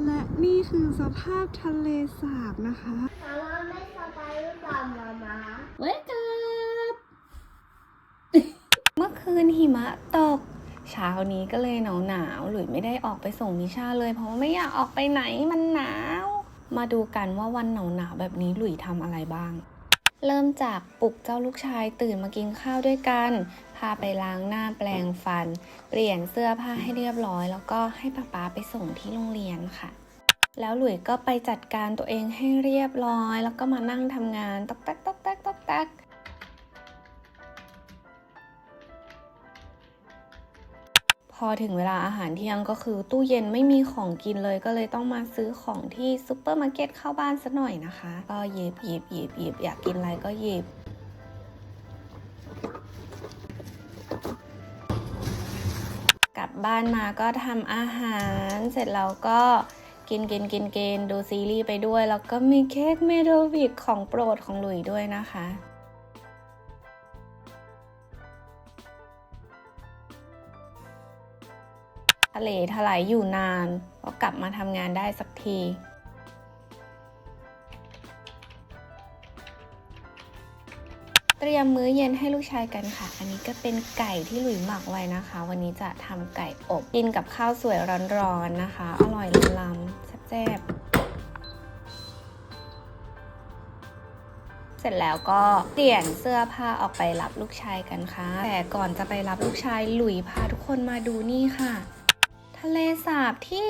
และนี่คือสภาพทะเลสาบนะคะมาม่าไม่สบายหรือเปล่ามา เวกับ เมื่อคืนหิมะตกเช้านี้ก็เลยหนาวหลุยไม่ได้ออกไปส่งมิชาเลยเพราะว่าไม่อยากออกไปไหนมันหนาวมาดูกันว่าวันหนาวแบบนี้หลุยทำอะไรบ้างเริ่มจากปลุกเจ้าลูกชายตื่นมากินข้าวด้วยกันพาไปล้างหน้าแปรงฟันเปลี่ยนเสื้อผ้าให้เรียบร้อยแล้วก็ให้ป๊าไปส่งที่โรงเรียนค่ะแล้วหลุยก็ไปจัดการตัวเองให้เรียบร้อยแล้วก็มานั่งทำงานตอกแตกตอกแตกตอกแตกพอถึงเวลาอาหารเที่ยงก็คือตู้เย็นไม่มีของกินเลยก็เลยต้องมาซื้อของที่ซุปเปอร์มาร์เก็ตเข้าบ้านซะหน่อยนะคะก็หยิบอยากกินอะไรก็หยิบกลับบ้านมาก็ทำอาหารเสร็จแล้วก็กินดูซีรีส์ไปด้วยแล้วก็มีเค้กเมโดวิกของโปรดของหลุยด้วยนะคะทะเลถลายอยู่นานก็กลับมาทำงานได้สักทีเตรียมมื้อเย็นให้ลูกชายกันค่ะอันนี้ก็เป็นไก่ที่หลุยหมักไว้นะคะวันนี้จะทำไก่อบกินกับข้าวสวยร้อนๆนะคะอร่อยล้ำๆแซ่บเสร็จแล้วก็เปลี่ยนเสื้อผ้าออกไปรับลูกชายกันค่ะแต่ก่อนจะไปรับลูกชายหลุยพาทุกคนมาดูนี่ค่ะทะเลสาบที่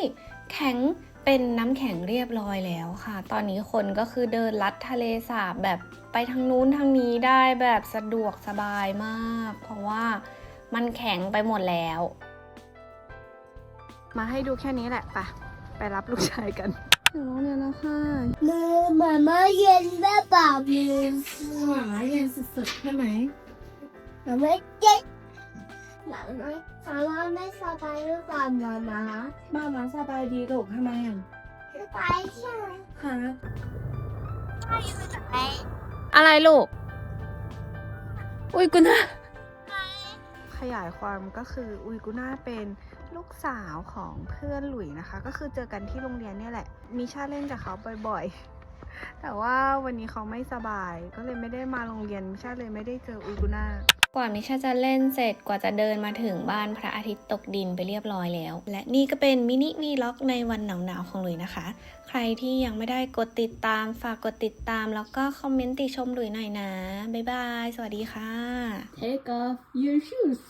แข็งเป็นน้ำแข็งเรียบร้อยแล้วค่ะตอนนี้คนก็คือเดินลัดทะเลสาบแบบไปทางนู้นทางนี้ได้แบบสะดวกสบายมากเพราะว่ามันแข็งไปหมดแล้วมาให้ดูแค่นี้แหละไปรับลูกชายกันถึงโรงเรียนแล้วค่ะ มาม่าเย็นได้เปล่ามือ หวานเย็นสุดๆใช่ไหม มาม่าเย็นมาม่าไม่สบายหรือเปล่ามา สบายดีลูกทำไมอ่ะ สบายใช่ไหม ค่ะ ไม่มาจากไหน อะไรลูกอุ้ยกูนะ ขยายความก็คืออุยกุน่าเป็นลูกสาวของเพื่อนหลุยนะคะก็คือเจอกันที่โรงเรียนเนี่ยแหละมีชาเล่นกับเขาบ่อยๆแต่ว่าวันนี้เขาไม่สบายก็เลยไม่ได้มาโรงเรียนมิชาเลยไม่ได้เจออุยกุน่ากว่ามิชาจะเล่นเสร็จกว่าจะเดินมาถึงบ้านพระอาทิตย์ตกดินไปเรียบร้อยแล้วและนี่ก็เป็นมินิวีล็อกในวันหนาวๆของหลุยนะคะใครที่ยังไม่ได้กดติดตามฝากกดติดตามแล้วก็คอมเมนต์ติชมหลุยหน่อยนะบ๊ายบายสวัสดีค่ะ Take off your shoes.